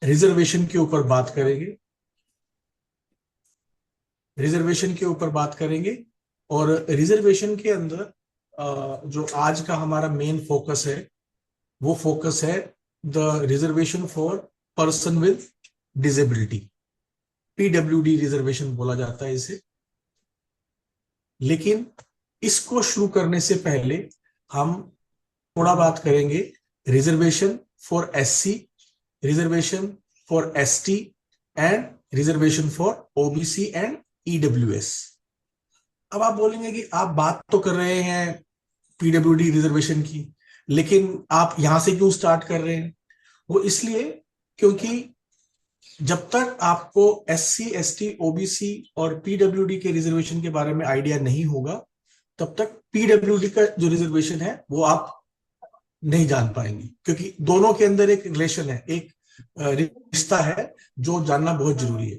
Reservation के ऊपर बात करेंगे। रिजर्वेशन के ऊपर बात करेंगे और रिजर्वेशन के अंदर जो आज का हमारा मेन फोकस है वो फोकस है the reservation for person with disability. PWD reservation बोला जाता है इसे। लेकिन इसको शुरू करने से पहले हम थोड़ा बात करेंगे reservation for SC, reservation for ST and reservation for OBC and EWS. अब आप बोलेंगे कि आप बात तो कर रहे हैं पीडब्ल्यूडी रिजर्वेशन की, लेकिन आप यहां से क्यों स्टार्ट कर रहे हैं? वो इसलिए क्योंकि जब तक आपको एससी, एसटी, ओबीसी और पीडब्ल्यूडी के रिजर्वेशन के बारे में आइडिया नहीं होगा तब तक पीडब्ल्यूडी का जो रिजर्वेशन है वो आप नहीं जान पाएंगे, क्योंकि दोनों के अंदर एक रिलेशन है, एक रिश्ता है जो जानना बहुत जरूरी है।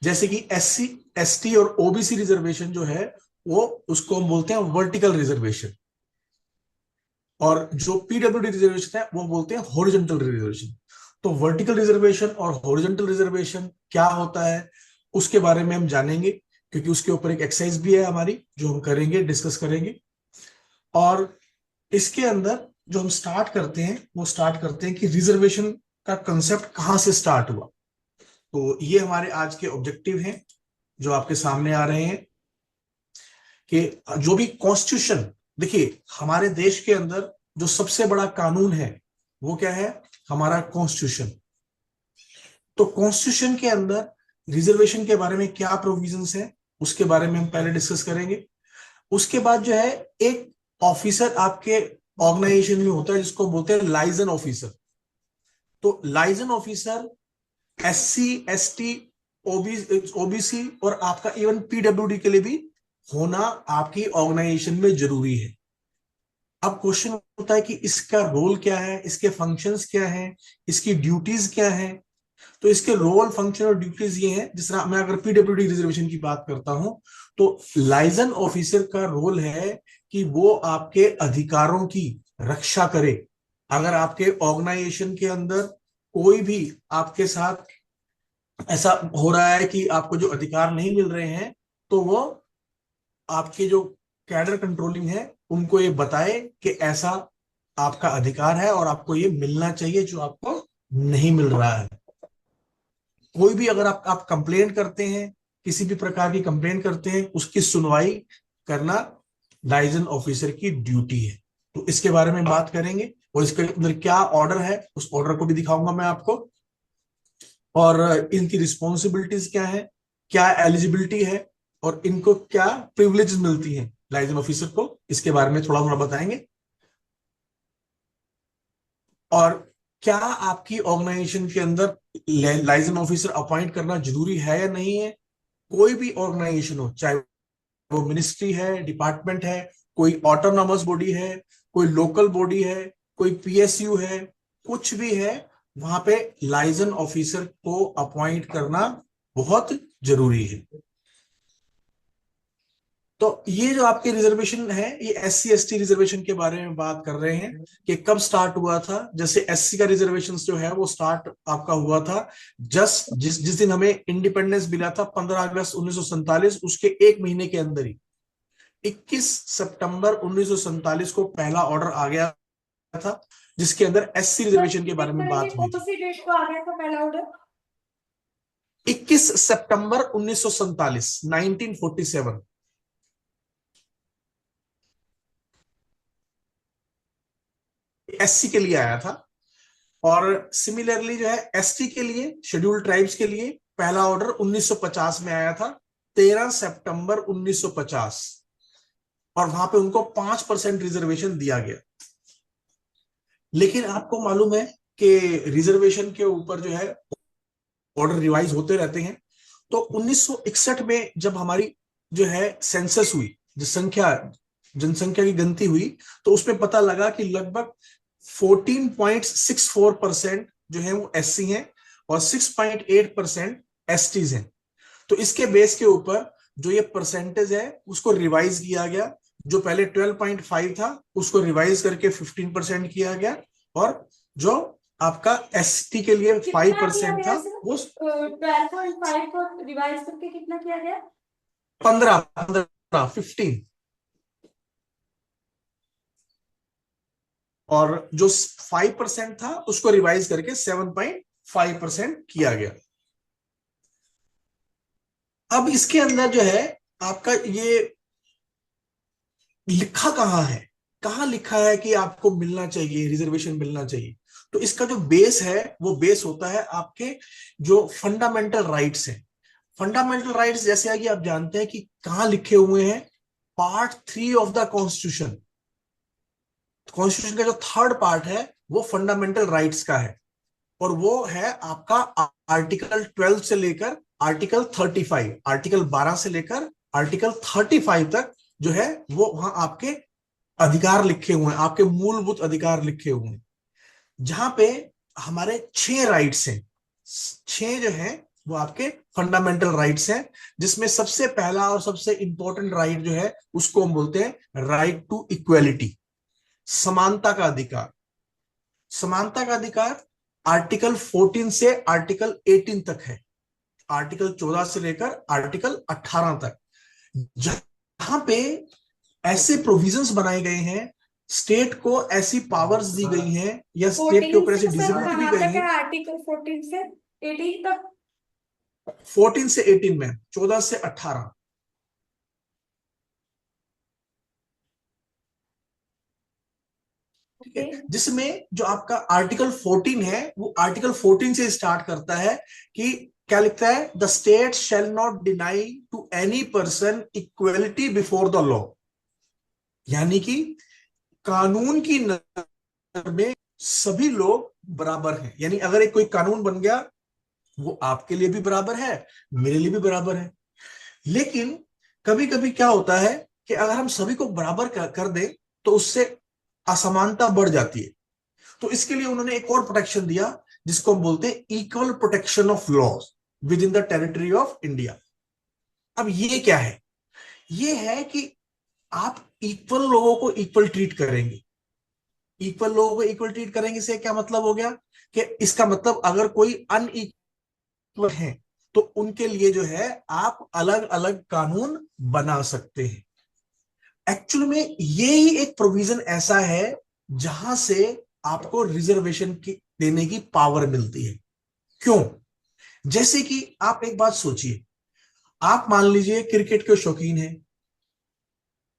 जैसे कि एससी, एसटी और ओबीसी रिजर्वेशन जो है वो उसको हम बोलते हैं वर्टिकल रिजर्वेशन, और जो पीडब्ल्यूडी रिजर्वेशन है वो बोलते हैं हॉरिजॉन्टल रिजर्वेशन। तो वर्टिकल रिजर्वेशन और हॉरिजॉन्टल रिजर्वेशन क्या होता है उसके बारे में हम जानेंगे, क्योंकि उसके ऊपर एक एक्सरसाइज भी है हमारी जो हम करेंगे, डिस्कस करेंगे। और इसके अंदर जो हम स्टार्ट करते हैं वो स्टार्ट करते हैं कि रिजर्वेशन का कंसेप्ट कहां से स्टार्ट हुआ। तो ये हमारे आज के ऑब्जेक्टिव हैं जो आपके सामने आ रहे हैं कि जो भी कॉन्स्टिट्यूशन, देखिए हमारे देश के अंदर जो सबसे बड़ा कानून है वो क्या है? हमारा कॉन्स्टिट्यूशन। तो कॉन्स्टिट्यूशन के अंदर रिजर्वेशन के बारे में क्या प्रोविजंस है उसके बारे में हम पहले डिस्कस करेंगे। उसके बाद जो है एक ऑफिसर आपके ऑर्गेनाइजेशन में होता है जिसको बोलते हैं लाइजन ऑफिसर। तो liaison officer SC, ST, OBC और आपका इवन पीडब्ल्यूडी के लिए भी होना आपकी ऑर्गेनाइजेशन में जरूरी है। अब क्वेश्चन होता है कि इसका रोल क्या है, इसके फंक्शंस क्या हैं, इसकी ड्यूटीज क्या हैं। तो इसके रोल, फंक्शन और ड्यूटीज ये हैं। जिस तरह मैं अगर पीडब्ल्यूडी रिजर्वेशन की बात करता हूं तो लाइजन ऑफिसर का रोल है कि वो आपके अधिकारों की रक्षा करे। अगर आपके ऑर्गेनाइजेशन के अंदर कोई भी आपके साथ ऐसा हो रहा है कि आपको जो अधिकार नहीं मिल रहे हैं तो वो आपके जो कैडर कंट्रोलिंग है उनको ये बताए कि ऐसा आपका अधिकार है और आपको ये मिलना चाहिए जो आपको नहीं मिल रहा है। कोई भी अगर आप कंप्लेंट करते हैं, किसी भी प्रकार की कंप्लेंट करते हैं, उसकी सुनवाई करना लाइजन ऑफिसर की ड्यूटी है। तो इसके बारे में बात करेंगे और इसके अंदर क्या ऑर्डर है उस ऑर्डर को भी दिखाऊंगा मैं आपको, और इनकी रिस्पॉन्सिबिलिटीज क्या है, क्या एलिजिबिलिटी है और इनको क्या प्रिविलेज मिलती है लाइजन ऑफिसर को, इसके बारे में थोड़ा थोड़ा बताएंगे। और क्या आपकी ऑर्गेनाइजेशन के अंदर लाइजन ऑफिसर अपॉइंट करना जरूरी है या नहीं है? कोई भी ऑर्गेनाइजेशन हो, चाहे वो मिनिस्ट्री है, डिपार्टमेंट है, कोई ऑटोनॉमस बॉडी है, कोई लोकल बॉडी है, कोई पीएसयू है, कुछ भी है, वहां पे लाइजन ऑफिसर को अपॉइंट करना बहुत जरूरी है। तो ये जो आपके रिजर्वेशन है ये एससी, एसटी रिजर्वेशन के बारे में बात कर रहे हैं कि कब स्टार्ट हुआ था। जैसे एससी का रिजर्वेशन जो है वो स्टार्ट आपका हुआ था जस्ट जिस दिन हमें इंडिपेंडेंस मिला था 15 अगस्त 1947, उसके एक महीने के अंदर ही 21 सितंबर 1947 को पहला ऑर्डर आ गया था जिसके अंदर एससी रिजर्वेशन के बारे में बात हुई थी। 21 सितंबर 1947, 1947 एससी के लिए आया था। और सिमिलरली जो है एसटी के लिए, शेड्यूल्ड ट्राइब्स के लिए पहला ऑर्डर 1950 में आया था, 13 सितंबर 1950, और वहां पे उनको 5% रिजर्वेशन दिया गया। लेकिन आपको मालूम है कि रिजर्वेशन के ऊपर जो है ऑर्डर रिवाइज होते रहते हैं। तो 1961 में जब हमारी जो है सेंसस हुई, जनसंख्या की गिनती हुई, तो उसमें पता लगा कि लगभग 14.64% जो है वो एससी हैं और 6.8% एसटीज हैं। तो इसके बेस के ऊपर जो ये परसेंटेज है उसको रिवाइज किया गया। जो पहले 12.5 था उसको रिवाइज करके 15% किया गया, और जो आपका एसटी के लिए कितना किया 5% गया था, सर? वो 12.5 को रिवाइज करके कितना किया गया? 15 और जो 5% था उसको रिवाइज करके 7.5% किया गया। अब इसके अंदर जो है आपका ये लिखा कहाँ है, कहाँ लिखा है कि आपको मिलना चाहिए, रिजर्वेशन मिलना चाहिए? तो इसका जो बेस है वो बेस होता है आपके जो फंडामेंटल राइट्स हैं। फंडामेंटल राइट्स जैसे कि आप जानते हैं कि कहाँ लिखे हुए हैं, part 3 of the constitution. Constitution का जो थर्ड पार्ट है वो फंडामेंटल राइट्स का है, और वो है आपका आर्टिकल 12 से लेकर आर्टिकल 35, आर्टिकल 12 से लेकर आर्टिकल 35 तक जो है वो वहां आपके अधिकार लिखे हुए हैं, आपके मूलभूत अधिकार लिखे हुए हैं, जहां पे हमारे 6 राइट्स हैं। 6 जो है वो आपके फंडामेंटल राइट्स हैं, जिसमें सबसे पहला और सबसे इंपॉर्टेंट राइट जो है उसको हम बोलते हैं राइट टू इक्वेलिटी, समानता का अधिकार। समानता का अधिकार आर्टिकल 14 से आर्टिकल 18 तक है, आर्टिकल 14 से लेकर आर्टिकल 18 तक, जहां पे ऐसे प्रोविजंस बनाए गए हैं, स्टेट को ऐसी पावर्स दी गई हैं या स्टेट के 14 ऊपर से ऐसी सर डिजिबिलिटी दी कहाँ गई तक है? है। आर्टिकल 14 से 18 तक? 14 से 18 में, 14 से 18। ठीक ओके। है, जिसमें जो आपका आर्टिकल 14 है वो आर्टिकल 14 से स्टार्ट करता है कि क्या लिखता है, the state shall not deny to any person equality before the law. यानी कि कानून की नजर में सभी लोग बराबर हैं, यानी अगर एक कोई कानून बन गया वो आपके लिए भी बराबर है, मेरे लिए भी बराबर है। लेकिन कभी कभी क्या होता है कि अगर हम सभी को बराबर कर दें तो उससे असमानता बढ़ जाती है। तो इसके लिए उन्होंने एक और प्रोटेक्शन दिया, जिसको हम बोलते हैं equal protection of laws within the territory of India. अब ये क्या है? ये है कि आप इक्वल लोगों को इक्वल ट्रीट करेंगे। इक्वल लोगों को इक्वल ट्रीट करेंगे से क्या मतलब हो गया कि इसका मतलब अगर कोई अनइक्वल है तो उनके लिए जो है आप अलग अलग कानून बना सकते हैं। एक्चुअल में ये ही एक प्रोविजन ऐसा है जहां से आपको रिजर्वेशन की देने की पावर मिलती है। क्यों? जैसे कि आप एक बात सोचिए, आप मान लीजिए क्रिकेट के शौकीन हैं,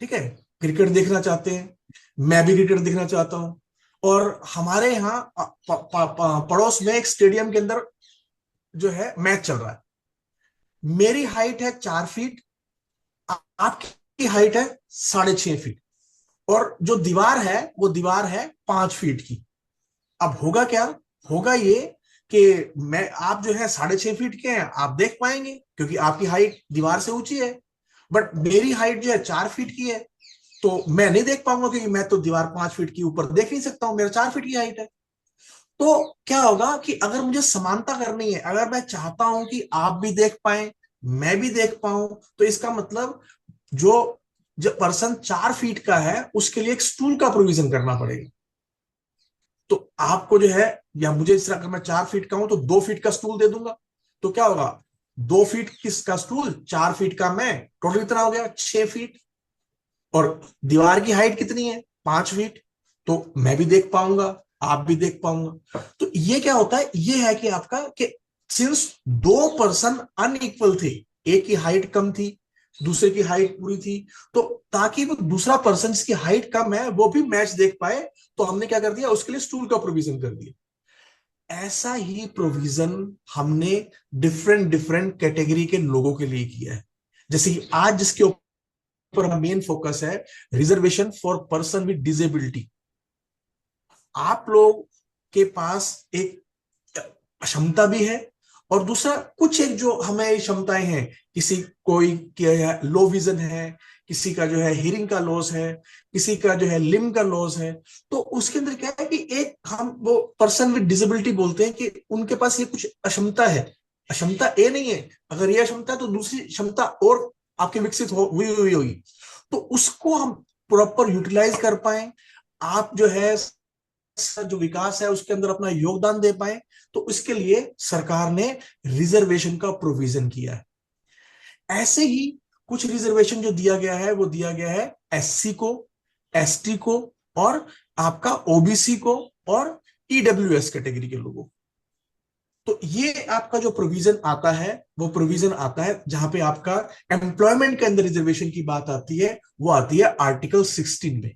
ठीक है, क्रिकेट देखना चाहते हैं, मैं भी क्रिकेट देखना चाहता हूं, और हमारे यहाँ पड़ोस में एक स्टेडियम के अंदर जो है मैच चल रहा है। मेरी हाइट है 4 फीट, आपकी हाइट है 6.5 फीट, और जो दीवार है वो दीवार है 5 फीट की। अब होगा क्या? होगा ये कि मैं आप जो है 6.5 फीट के हैं, आप देख पाएंगे क्योंकि आपकी हाइट दीवार से ऊंची है, बट मेरी हाइट जो है 4 फीट की है, तो मैं नहीं देख पाऊंगा क्योंकि मैं तो दीवार 5 फीट की ऊपर देख नहीं सकता हूं, मेरा 4 फीट की हाइट है। तो क्या होगा कि अगर मुझे समानता करनी है, अगर मैं चाहता हूं कि आप भी देख पाए, मैं भी देख पाऊं, तो इसका मतलब जो जो पर्सन 4 फीट का है उसके लिए एक स्टूल का प्रोविजन करना पड़ेगा। तो आपको जो है, या मुझे इस तरह अगर मैं 4 फीट का हूं तो 2 फीट का स्टूल दे दूंगा। तो क्या होगा, 2 फीट किसका स्टूल, 4 फीट का मैं, टोटल कितना हो गया, 6 फीट। और दीवार की हाइट कितनी है, 5 फीट। तो मैं भी देख पाऊंगा, आप भी देख पाऊंगा। तो ये क्या होता है, ये है कि आपका कि सिंस 2 पर्सन अनइक्वल थे, एक की हाइट कम थी, दूसरे की हाइट पूरी थी, तो ताकि वो दूसरा पर्सन जिसकी हाइट कम है वो भी मैच देख पाए, तो हमने क्या कर दिया, उसके लिए स्टूल का प्रोविजन कर दिया। ऐसा ही प्रोविजन हमने डिफरेंट डिफरेंट कैटेगरी के लोगों के लिए किया है। जैसे कि आज जिसके ऊपर मेन फोकस है, reservation for person with disability. आप लोग के पास एक क्षमता भी है, और दूसरा कुछ एक जो हमें क्षमताएं हैं, किसी कोई लो विजन है, किसी का जो है हियरिंग का लॉस है, किसी का जो है लिम्ब का लॉस है। तो उसके अंदर क्या है कि एक हम वो पर्सन विद डिसेबिलिटी बोलते हैं कि उनके पास ये कुछ अक्षमता है। अक्षमता ए नहीं है, अगर ये अक्षमता है तो दूसरी क्षमता और आपकी विकसित हुई होगी, तो उसको हम प्रॉपर यूटिलाइज कर पाए। आप जो है जो विकास है उसके अंदर अपना योगदान दे पाए, तो इसके लिए सरकार ने रिजर्वेशन का प्रोविजन किया है। ऐसे ही कुछ रिजर्वेशन जो दिया गया है वो दिया गया है एससी को, एसटी को, और आपका ओबीसी को, और ईडब्ल्यूएस कैटेगरी के लोगों को। तो ये आपका जो प्रोविजन आता है वो प्रोविजन आता है जहां पे आपका एम्प्लॉयमेंट के अंदर रिजर्वेशन की बात आती है, वो आती है आर्टिकल 16 में,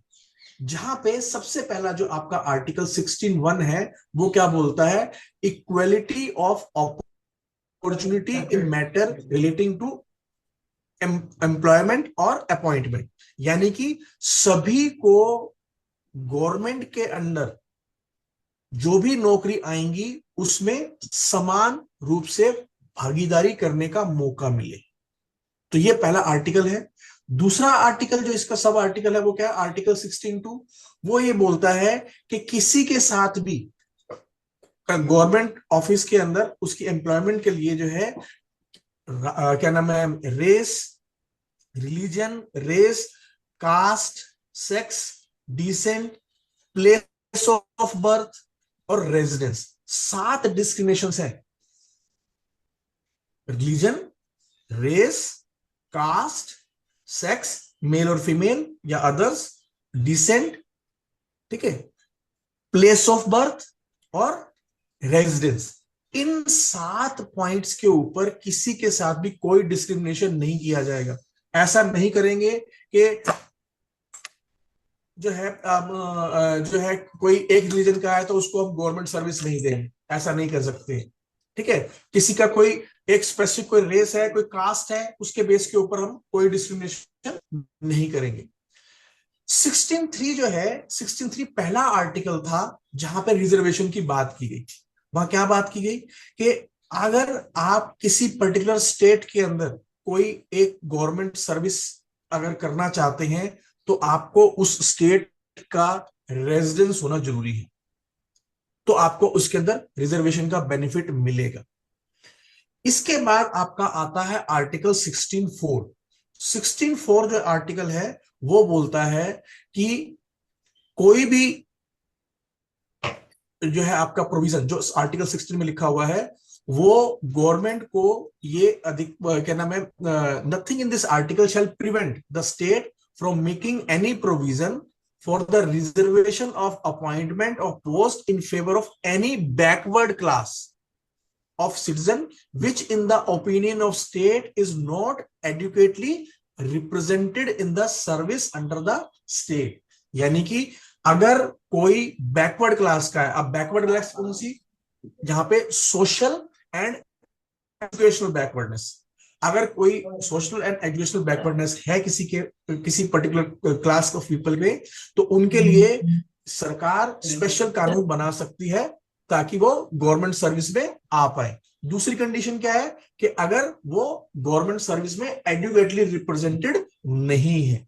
जहां पे सबसे पहला जो आपका आर्टिकल 16(1) है वो क्या बोलता है, equality of opportunity in matter relating to employment और अपॉइंटमेंट। यानी कि सभी को गवर्नमेंट के अंदर जो भी नौकरी आएंगी उसमें समान रूप से भागीदारी करने का मौका मिले। तो ये पहला आर्टिकल है। दूसरा आर्टिकल जो इसका सब आर्टिकल है वो क्या है, आर्टिकल 16(2), वो ये बोलता है कि किसी के साथ भी गवर्नमेंट ऑफिस के अंदर उसकी एम्प्लॉयमेंट के लिए जो है क्या नाम है, race, religion, race, caste, sex, descent, place of birth और रेजिडेंस, 7 डिस्क्रिमिनेशंस है। Religion, race, caste, sex male और फीमेल या अदर्स, डिसेंट, ठीक है, प्लेस ऑफ बर्थ और रेजिडेंस। इन 7 पॉइंट्स के ऊपर किसी के साथ भी कोई डिस्क्रिमिनेशन नहीं किया जाएगा। ऐसा नहीं करेंगे कि जो है कोई एक रिलीजन का है तो उसको हम गवर्नमेंट सर्विस नहीं देंगे, ऐसा नहीं कर सकते। ठीक है, किसी का कोई एक स्पेसिफिक कोई रेस है, कोई कास्ट है, उसके बेस के ऊपर हम कोई डिस्क्रिमिनेशन नहीं करेंगे। 16(3) जो है, 16(3) पहला आर्टिकल था जहां पर रिजर्वेशन की बात की गई। वहां क्या बात की गई कि अगर आप किसी पर्टिकुलर स्टेट के अंदर कोई एक गवर्नमेंट सर्विस अगर करना चाहते हैं तो आपको उस स्टेट का रेजिडेंस होना जरूरी है, तो आपको उसके अंदर रिजर्वेशन का बेनिफिट मिलेगा। इसके बाद आपका आता है आर्टिकल 16(4). 16(4) जो आर्टिकल है वो बोलता है कि कोई भी जो है आपका प्रोविजन जो आर्टिकल 16 में लिखा हुआ है वो गवर्नमेंट को ये अधिक क्या नाम है, nothing in this article shall prevent the state from making any provision for the reservation of appointment of post in favour of any backward class of citizen which in the opinion of state is not adequately represented in the service under the state। यानी कि अगर कोई backward class का है, अब backward class कौन सी, जहां पे सोशल एंड एजुकेशनल बैकवर्डनेस, अगर कोई सोशल एंड एजुकेशनल बैकवर्डनेस है किसी पर्टिकुलर क्लास ऑफ पीपल में, तो उनके लिए सरकार स्पेशल कानून बना सकती है ताकि वो गवर्नमेंट सर्विस में आ पाए। दूसरी कंडीशन क्या है कि अगर वो गवर्नमेंट सर्विस में एडुकेटली रिप्रेजेंटेड नहीं है।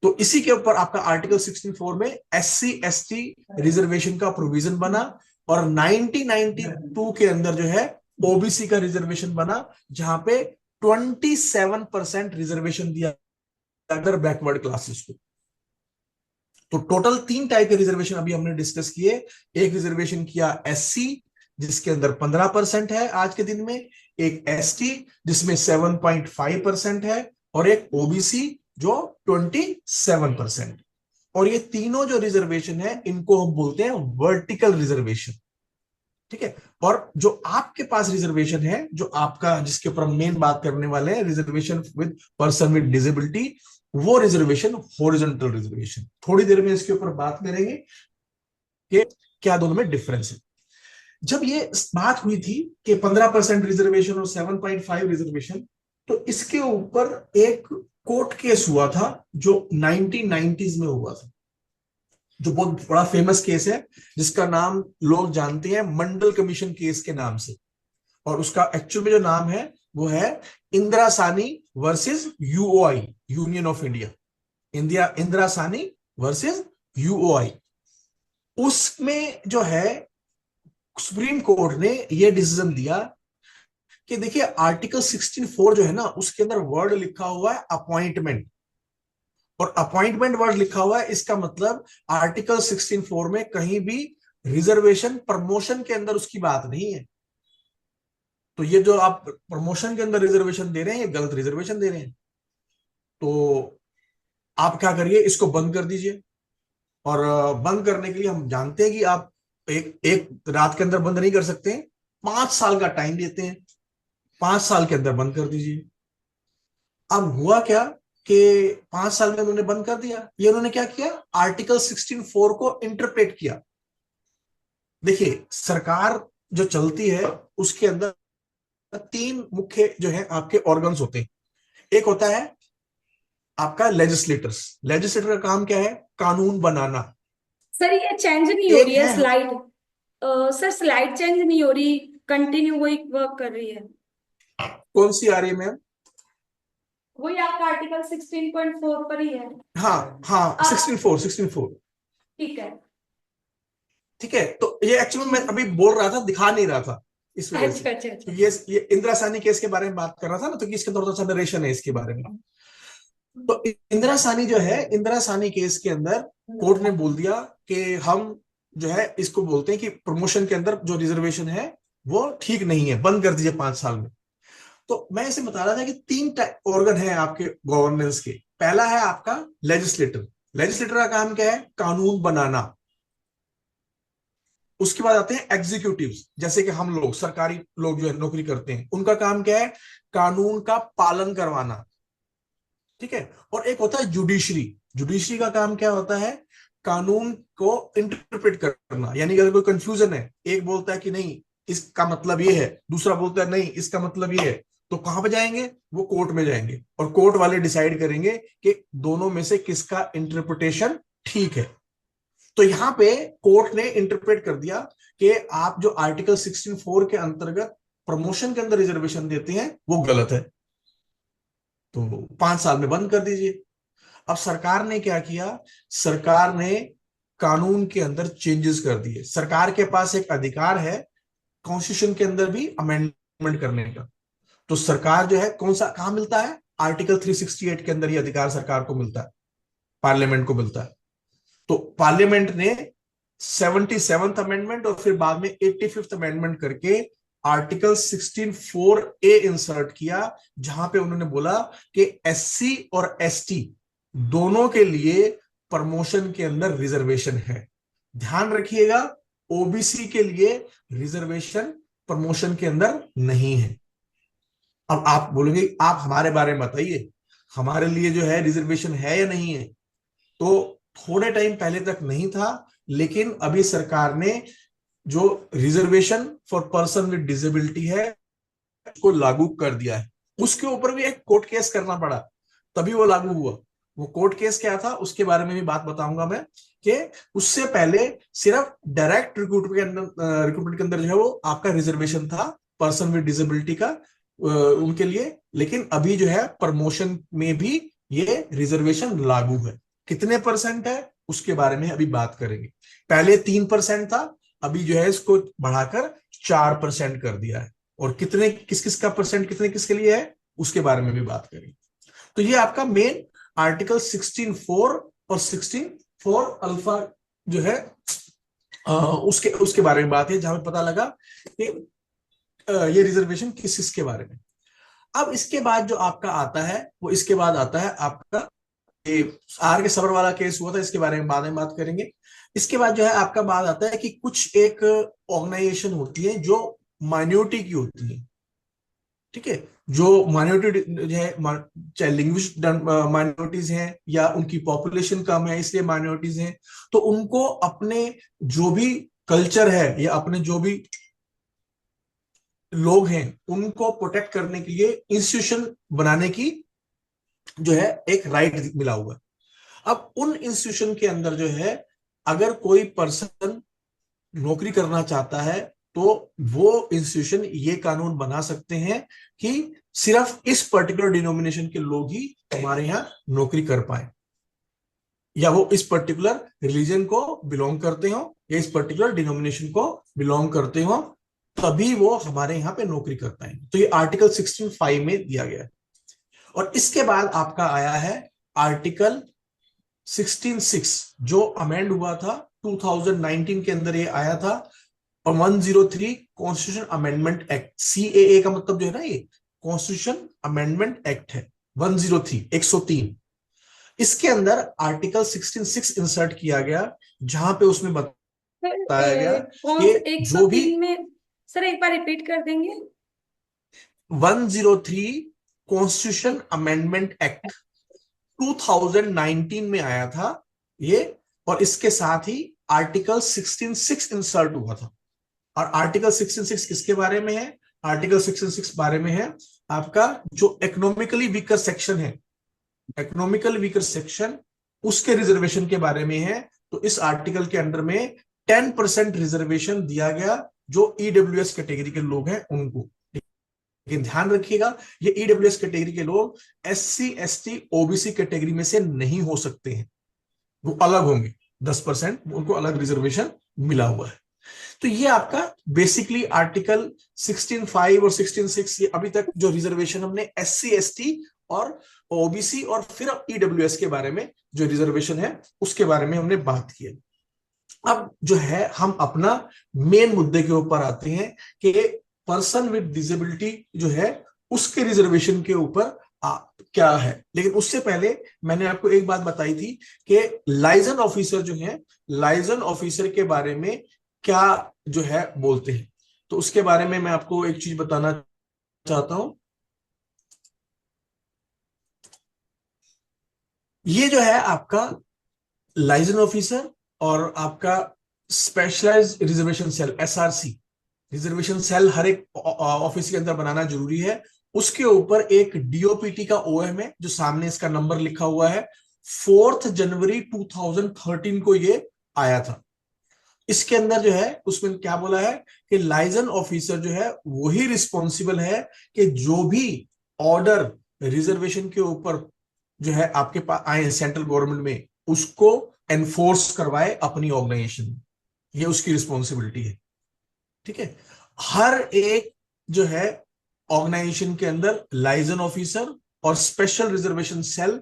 तो इसी के ऊपर आपका आर्टिकल 16(4) में SC ST रिजर्वेशन का प्रोविजन बना, और 1992 के अंदर जो है OBC का रिजर्वेशन बना, जहां पे 27% रिजर्वेशन दिया अदर बैकवर्ड क्लासेस को। तो टोटल 3 टाइप के रिजर्वेशन अभी हमने डिस्कस किए। एक रिजर्वेशन किया SC जिसके अंदर 15% है आज के दिन में, एक ST जिसमें 7.5% है, और एक OBC जो 27%। और ये तीनों जो रिजर्वेशन है इनको हम बोलते हैं वर्टिकल रिजर्वेशन। ठीक है, और जो आपके पास रिजर्वेशन है, जो आपका जिसके ऊपर हम मेन बात करने वाले हैं, reservation with person with disability, वो रिजर्वेशन हॉरिजॉन्टल रिजर्वेशन। थोड़ी देर में इसके ऊपर बात करेंगे कि क्या दोनों में डिफरेंस है। जब ये बात हुई थी कि 15% रिजर्वेशन और 7.5 रिजर्वेशन, तो इसके ऊपर एक कोर्ट केस हुआ था जो 1990s में हुआ था, जो बहुत बड़ा फेमस केस है, जिसका नाम लोग जानते हैं मंडल कमीशन केस के नाम से। और उसका एक्चुअल में जो नाम है वो है इंदिरा सानी versus UOI, union of India. Indira सानी वर्सेस UOI। उसमें जो है सुप्रीम कोर्ट ने यह डिसीजन दिया कि देखिए आर्टिकल 16(4) जो है ना, उसके अंदर वर्ड लिखा हुआ है अपॉइंटमेंट, और अपॉइंटमेंट वर्ड लिखा हुआ है, इसका मतलब आर्टिकल 16(4) में कहीं भी रिजर्वेशन प्रमोशन के अंदर उसकी बात नहीं है। तो ये जो आप प्रमोशन के अंदर रिजर्वेशन दे रहे हैं, ये गलत रिजर्वेशन दे रहे हैं। तो आप क्या करिए, इसको बंद कर दीजिए। और बंद करने के लिए हम जानते हैं कि आप एक एक रात के अंदर बंद नहीं कर सकते हैं, 5 साल का टाइम देते हैं, 5 साल के अंदर बंद कर दीजिए। अब हुआ क्या कि 5 साल में उन्होंने बंद कर दिया। ये उन्होंने क्या किया, आर्टिकल 16(4) को इंटरप्रेट किया। देखिए, सरकार जो चलती है उसके अंदर 3 मुख्य जो है आपके ऑर्गन्स होते हैं। एक होता है आपका लेजिस्लेटर्स। लेजिस्लेटर का काम क्या है, कानून बनाना। सर ये चेंज नहीं हो एक रही है है, स्लाइड। सर स्लाइड चेंज नहीं हो रही, कंटिन्यू वही वर्क कर रही है। कौन सी आ रही है मैम? वही आपका आर्टिकल 16.4 पर ही है। हाँ हाँ, आप 16(4), 16(4। ठीक है। ठीक है, तो ये एक्चुअली मैं अभी बोल रहा था, दिखा नहीं रहा था इस वजह से। अच्छा अच्छा तो अच्छा। ये इंदिरा साहनी केस के बारे में बात कर रहा था ना, तो इसके थोड़ा सा नरेशन है इसके बारे में। तो इंदिरा साहनी जो है, इंदिरा साहनी केस के अंदर कोर्ट ने बोल दिया कि हम जो है इसको बोलते हैं कि प्रमोशन के अंदर जो रिजर्वेशन है वो ठीक नहीं है, बंद कर दीजिए 5 साल में। तो मैं इसे बता रहा था कि 3 ऑर्गन है आपके गवर्नेंस के। पहला है आपका लेजिस्लेटर। लेजिस्लेटर का काम क्या है, कानून बनाना। उसके बाद आते हैं एग्जीक्यूटिव्स, जैसे कि हम लोग सरकारी लोग जो है नौकरी करते हैं, उनका काम क्या है, कानून का पालन करवाना। ठीक है। और एक होता है जुडिशरी। जुडिशरी का काम क्या होता है, कानून को इंटरप्रेट करना। यानी कि अगर कोई कंफ्यूजन है, एक बोलता है कि नहीं इसका मतलब ये है, दूसरा बोलता है नहीं इसका मतलब ये है, तो कहां पे जाएंगे, वो कोर्ट में जाएंगे और कोर्ट वाले डिसाइड करेंगे कि दोनों में से किसका इंटरप्रिटेशन ठीक है। तो यहां पे कोर्ट ने इंटरप्रेट कर दिया कि आप जो आर्टिकल 16(4) के अंतर्गत प्रमोशन के अंदर रिजर्वेशन देते हैं वो गलत है, तो 5 साल में बंद कर दीजिए। अब सरकार ने क्या किया, सरकार ने कानून के अंदर चेंजेस कर दिए। सरकार के पास एक अधिकार है कॉन्स्टिट्यूशन के अंदर भी अमेंडमेंट करने का। तो सरकार जो है कौन सा, कहां मिलता है, आर्टिकल 368 के अंदर ये अधिकार सरकार को मिलता है, पार्लियामेंट को मिलता है। तो पार्लियामेंट ने 77th अमेंडमेंट और फिर बाद में 85th अमेंडमेंट करके आर्टिकल 16(4)A इंसर्ट किया, जहां पे उन्होंने बोला कि एससी और एसटी दोनों के लिए प्रमोशन के अंदर रिजर्वेशन है। ध्यान रखिएगा, ओबीसी के लिए रिजर्वेशन प्रमोशन के अंदर नहीं है। अब आप बोलेंगे आप हमारे बारे में बताइए, हमारे लिए जो है रिजर्वेशन है या नहीं है। तो थोड़े टाइम पहले तक नहीं था, लेकिन अभी सरकार ने जो reservation for person with disability है उसको लागू कर दिया है। उसके ऊपर भी एक कोर्ट केस करना पड़ा, तभी वो लागू हुआ। वो कोर्ट केस क्या था उसके बारे में भी बात बताऊंगा मैं, कि उससे पहले सिर्फ डायरेक्ट रिक्रूटमेंट के अंदर जो है वो आपका रिजर्वेशन था पर्सन विद डिसेबिलिटी का, उनके लिए। लेकिन अभी जो है प्रमोशन में भी ये रिजर्वेशन लागू है। कितने परसेंट है उसके बारे में अभी बात करेंगे। पहले 3% था, अभी जो है इसको बढ़ाकर 4% कर दिया है। और कितने किस किस का परसेंट कितने किसके लिए है उसके बारे में भी बात करेंगे। तो ये आपका मेन आर्टिकल 16(4) और 16(4) अल्फा जो है उसके उसके बारे में बात है, जहां पता लगा कि ये रिजर्वेशन किस किस के बारे में। अब इसके बाद जो आपका आता है वो इसके बाद आता है आपका ये आर के सबर वाला केस हुआ था, इसके बारे में बाद में बात करेंगे। इसके बाद जो है आपका बात आता है कि कुछ एक ऑर्गेनाइजेशन होती है जो माइनॉरिटी की होती है। ठीक है, जो माइनॉरिटी जो है, चाहे लिंग्विस्टिक माइनॉरिटीज हैं या उनकी पॉपुलेशन कम है इसलिए माइनॉरिटीज हैं, तो उनको अपने जो भी कल्चर है या अपने जो भी लोग हैं उनको प्रोटेक्ट करने के लिए इंस्टीट्यूशन बनाने की जो है एक राइट मिला हुआ है। अब उन इंस्टीट्यूशन के अंदर जो है अगर कोई पर्सन नौकरी करना चाहता है तो वो इंस्टीट्यूशन ये कानून बना सकते हैं कि सिर्फ इस पर्टिकुलर डिनोमिनेशन के लोग ही हमारे यहां नौकरी कर पाए, या वो इस पर्टिकुलर रिलीजन को बिलोंग करते हो या इस पर्टिकुलर डिनोमिनेशन को बिलोंग करते हो, तभी वो हमारे यहां पे नौकरी कर पाएंगे। तो ये आर्टिकल 16(5) में दिया गया है। और इसके बाद आपका आया है आर्टिकल 16(6) जो अमेंड हुआ था 2019 के अंदर, ये आया था। और 103 कॉन्स्टिट्यूशन अमेंडमेंट एक्ट, सीएए का मतलब जो है ना, ये कॉन्स्टिट्यूशन अमेंडमेंट एक्ट है। 103, 103, इसके अंदर आर्टिकल 16(6) इंसर्ट किया गया, जहां पे उसमें बताया गया सर कौन कि से एक सौ जो भी तीन में, सर एक बार रिपीट कर देंगे? 103 कॉन्स्टिट्यूशन अमेंडमेंट एक्ट 2019 में आया था ये, और इसके साथ ही आर्टिकल 16(6) इंसर्ट हुआ था। और आर्टिकल 16(6) किसके बारे में है? आर्टिकल 16(6) बारे में है आपका जो इकोनॉमिकली वीकर सेक्शन है, इकोनॉमिकल वीकर सेक्शन, उसके रिजर्वेशन के बारे में है। तो इस आर्टिकल के अंडर में 10% रिजर्वेशन दिया गया जो ईडब्ल्यूएस कैटेगरी के लोग हैं उनको। लेकिन ध्यान रखिएगा, ये ईडब्ल्यूएस कैटेगरी के लोग एससी एसटी ओबीसी कैटेगरी में से नहीं हो सकते हैं, वो अलग होंगे। 10% उनको अलग रिजर्वेशन मिला हुआ है। तो ये आपका बेसिकली आर्टिकल 16(5) और 16(6), ये अभी तक जो रिजर्वेशन हमने एससी एसटी और ओबीसी और फिर ईडब्ल्यूएस के बारे में जो रिजर्वेशन है उसके बारे में हमने बात की है। अब जो है हम अपना मेन मुद्दे के ऊपर आते हैं कि पर्सन विद डिसेबिलिटी जो है उसके रिजर्वेशन के ऊपर क्या है। लेकिन उससे पहले मैंने आपको एक बात बताई थी कि लाइजन ऑफिसर जो है, लाइजन ऑफिसर के बारे में क्या जो है बोलते हैं। तो उसके बारे में मैं आपको एक चीज बताना चाहता हूं। ये जो है आपका लाइजन ऑफिसर और आपका specialised reservation cell, SRC reservation cell हर एक ऑफिस के अंदर बनाना जरूरी है। उसके ऊपर एक डीओपीटी का ओएम है जो सामने इसका नंबर लिखा हुआ है। 4 जनवरी 2013 को ये आया था। इसके अंदर जो है उसमें क्या बोला है कि लाइजन ऑफिसर जो है वही रिस्पॉन्सिबल है कि जो भी ऑर्डर रिजर्वेशन के ऊपर जो है आपके पास आए सेंट्रल गवर्नमेंट में, उसको एनफोर्स करवाए अपनी ऑर्गेनाइजेशन में। ये उसकी रिस्पॉन्सिबिलिटी है। ठीक है, हर एक जो है ऑर्गेनाइजेशन के अंदर लाइजन ऑफिसर और स्पेशल रिजर्वेशन सेल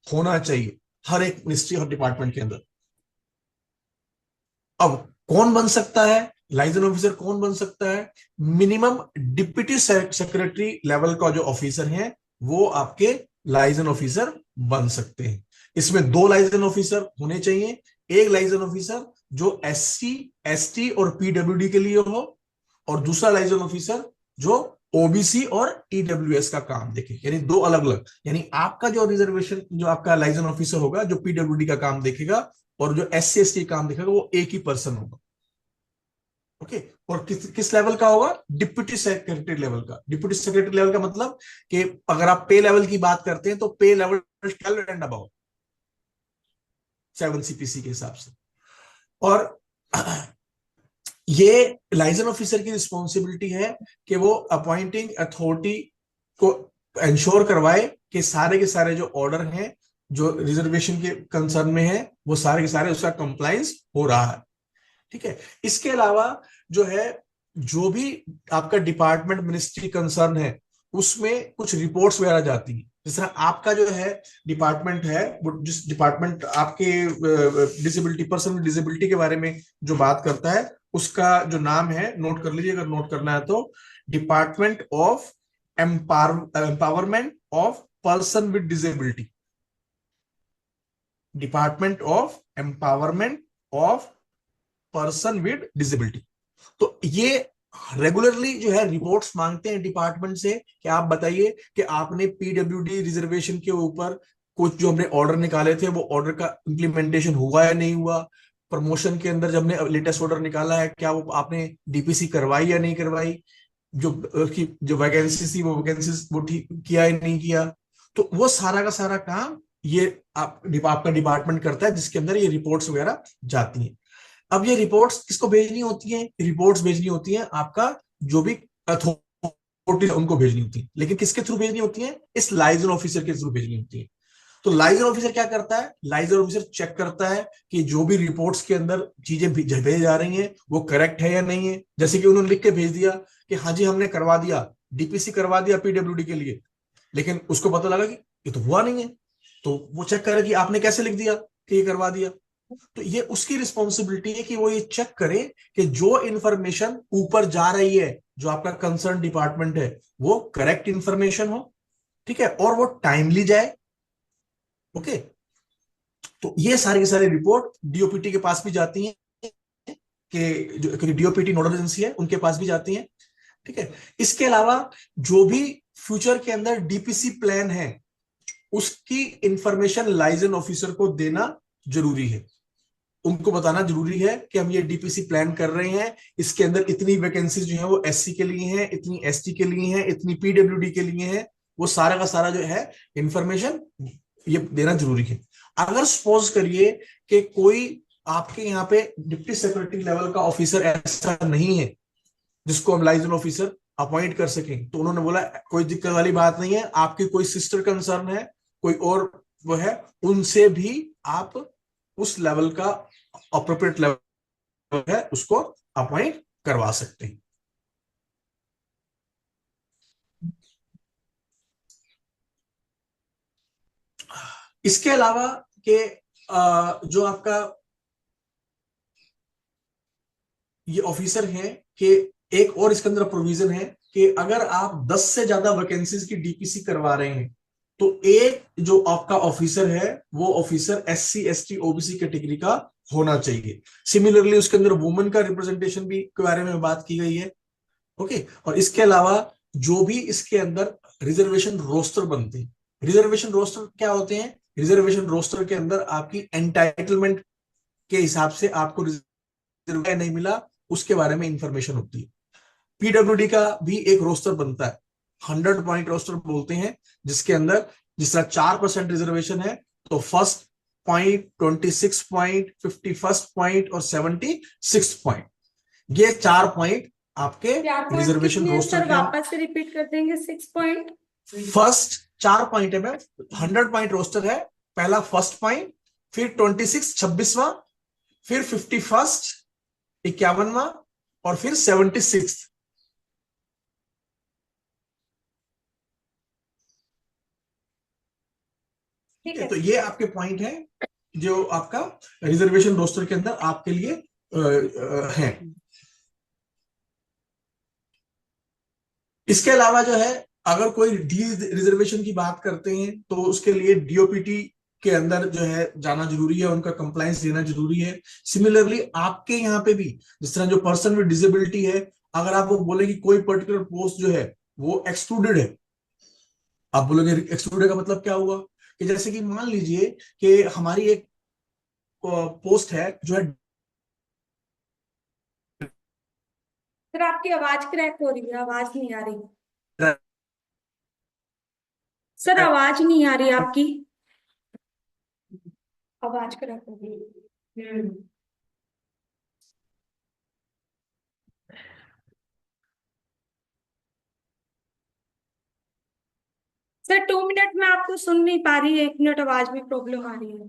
होना चाहिए, हर एक मिनिस्ट्री और डिपार्टमेंट के अंदर। अब कौन बन सकता है लाइजन ऑफिसर? कौन बन सकता है? मिनिमम डिप्टी सेक्रेटरी लेवल का जो ऑफिसर है वो आपके लाइजन ऑफिसर बन सकते हैं। इसमें 2 लाइजन ऑफिसर होने चाहिए। एक लाइजन ऑफिसर जो एससी एसटी और पीडब्ल्यूडी के लिए हो, और दूसरा लाइजन ऑफिसर जो ओबीसी और ईडब्ल्यूएस का काम देखे। यानी 2 अलग अलग, यानी आपका जो रिजर्वेशन जो आपका लाइजन ऑफिसर होगा जो पीडब्ल्यूडी का काम देखेगा और जो एससी एसटी काम देखेगा वो एक ही पर्सन होगा। ओके, और किस किस लेवल का होगा? डिप्टी सेक्रेटरी लेवल का। डिप्टी सेक्रेटरी लेवल का मतलब कि अगर आप पे लेवल की बात करते हैं तो पे लेवल 12 एंड अबाउट 7 सीपीसी के हिसाब से। और ये लाइजन ऑफिसर की रिस्पॉन्सिबिलिटी है कि वो अपॉइंटिंग अथॉरिटी को इंश्योर करवाए कि सारे के सारे जो ऑर्डर हैं जो रिजर्वेशन के कंसर्न में है वो सारे के सारे उसका कंप्लायंस हो रहा है। ठीक है, इसके अलावा जो है जो भी आपका डिपार्टमेंट मिनिस्ट्री कंसर्न है उसमें कुछ रिपोर्ट्स वगैरह जाती है। जिस तरह आपका जो है डिपार्टमेंट है, वो जिस डिपार्टमेंट आपके डिसेबिलिटी, पर्सन विद डिसेबिलिटी के बारे में जो बात करता है उसका जो नाम है, नोट कर लीजिए अगर नोट करना है तो, department of empowerment of person with disability. Department of empowerment of person with disability. तो ये रेगुलरली जो है रिपोर्ट्स मांगते हैं डिपार्टमेंट से कि आप बताइए कि आपने पीडब्ल्यूडी रिजर्वेशन के ऊपर कुछ जो हमने ऑर्डर निकाले थे वो ऑर्डर का इम्प्लीमेंटेशन हुआ या नहीं हुआ। प्रमोशन के अंदर जब हमने लेटेस्ट ऑर्डर निकाला है क्या वो आपने डीपीसी करवाई या नहीं करवाई, जो की जो वैकेंसी थी वो वैकेंसी वो ठीक किया या नहीं किया। तो वो सारा का सारा काम ये आपका डिपार्टमेंट करता है, जिसके अंदर ये रिपोर्ट्स वगैरह जाती हैं। अब ये रिपोर्ट्स किसको भेजनी होती हैं? रिपोर्ट्स भेजनी होती हैं आपका जो भी अथॉरिटी उनको भेजनी होती है। लेकिन किसके थ्रू भेजनी होती है? इस लाइजन ऑफिसर के थ्रू भेजनी होती है। तो लाइजन ऑफिसर क्या करता है? लाइजन ऑफिसर चेक करता है कि जो भी रिपोर्ट्स के अंदर चीजें भेजी जा रही हैं वो करेक्ट है या नहीं है। जैसे कि उन्होंने लिख के भेज दिया कि हाँ जी हमने करवा दिया, डीपीसी करवा दिया पीडब्ल्यूडी के लिए, लेकिन उसको पता लगा कि ये तो हुआ नहीं है। तो वो चेक करे कि आपने कैसे लिख दिया कि ये करवा दिया। तो ये उसकी रिस्पॉन्सिबिलिटी है कि वो ये चेक करे कि जो इंफॉर्मेशन ऊपर जा रही है, जो आपका कंसर्न डिपार्टमेंट है, वो करेक्ट इंफॉर्मेशन हो, ठीक है, और वो टाइमली जाए। ओके, तो ये सारी की सारी रिपोर्ट डीओपीटी के पास भी जाती हैं, कि जो क्योंकि डीओपीटी नोडल एजेंसी है उनके पास भी जाती हैं, ठीक है। इसके अलावा जो भी फ्यूचर के अंदर डीपीसी प्लान है, उसकी इंफॉर्मेशन लाइजन ऑफिसर को देना जरूरी है। उनको बताना जरूरी है कि हम ये डीपीसी प्लान कर रहे हैं, इसके अंदर इतनी वैकेंसीज जो है वो एससी के लिए हैं, इतनी एसटी के लिए हैं, इतनी पीडब्ल्यूडी के लिए हैं। वो सारा का सारा जो है इंफॉर्मेशन ये देना जरूरी है। अगर सपोज करिए कि कोई आपके यहाँ पे डिप्टी सेक्रेटरी लेवल का ऑफिसर ऐसा नहीं है जिसको हम लाइजन ऑफिसर अपॉइंट कर सकें, तो उन्होंने बोला कोई दिक्कत वाली बात नहीं है, आपकी कोई सिस्टर कंसर्न है, कोई और वो है, उनसे भी आप उस लेवल का अप्रोप्रिएट लेवल है उसको अपॉइंट करवा सकते हैं। इसके अलावा के जो आपका ये ऑफिसर है कि एक और इसके अंदर प्रोविजन है कि अगर आप 10 से ज्यादा वैकेंसीज की डीपीसी करवा रहे हैं, तो एक जो आपका ऑफिसर है वो officer SC ST OBC category का होना चाहिए। सिमिलरली उसके अंदर वुमेन का रिप्रेजेंटेशन भी के बारे में बात की गई है। ओके, और इसके अलावा जो भी इसके अंदर रिजर्वेशन रोस्टर बनते हैं, रिजर्वेशन रोस्टर क्या होते हैं? रिजर्वेशन रोस्टर के अंदर आपकी एंटाइटलमेंट के हिसाब से आपको रिजर्व नहीं मिला, उसके बारे में इंफॉर्मेशन होती है। पीडब्ल्यूडी का भी एक रोस्टर बनता है, 100 पॉइंट रोस्टर बोलते हैं, जिसके अंदर जिस तरह 4% रिजर्वेशन है, तो फर्स्ट पॉइंट, 26 पॉइंट, 51 पॉइंट और 76 पॉइंट, ये 4 पॉइंट आपके 4 पॉइंट रिजर्वेशन कितने हैं रोस्टर सर? के अंदर। वापस से रिपीट कर देंगे। 6 पॉइंट। फर्स्ट 4 पॉइंट है मैम, 100 पॉइंट रोस्टर है। पहला फर्स्ट पॉइंट, फिर 26 26वां, फिर 51 51वां, और फिर 76। ठीक ठीक है, है। तो ये आपके पॉइंट है जो आपका रिजर्वेशन रोस्टर के अंदर आपके लिए है। इसके अलावा जो है, अगर कोई डी रिजर्वेशन की बात करते हैं तो उसके लिए डीओपीटी के अंदर जो है जाना जरूरी है, उनका कंप्लायंस देना जरूरी है। सिमिलरली आपके यहाँ पे भी जिस तरह जो पर्सन विद डिसेबिलिटी है, अगर आप वो बोले कि कोई पर्टिकुलर पोस्ट जो है वो एक्सक्लूडेड है, आप बोलोगे एक्सक्लूडेड का मतलब क्या हुआ? कि जैसे कि मान लीजिए कि हमारी एक पोस्ट है जो है, सर आपकी आवाज क्रैक हो रही है, आवाज नहीं आ रही। सर आवाज नहीं आ रही आपकी, आवाज क्रैक हो रही है। सर 2 मिनट में आपको सुन नहीं पा रही है, 1 मिनट आवाज में प्रॉब्लम आ रही है।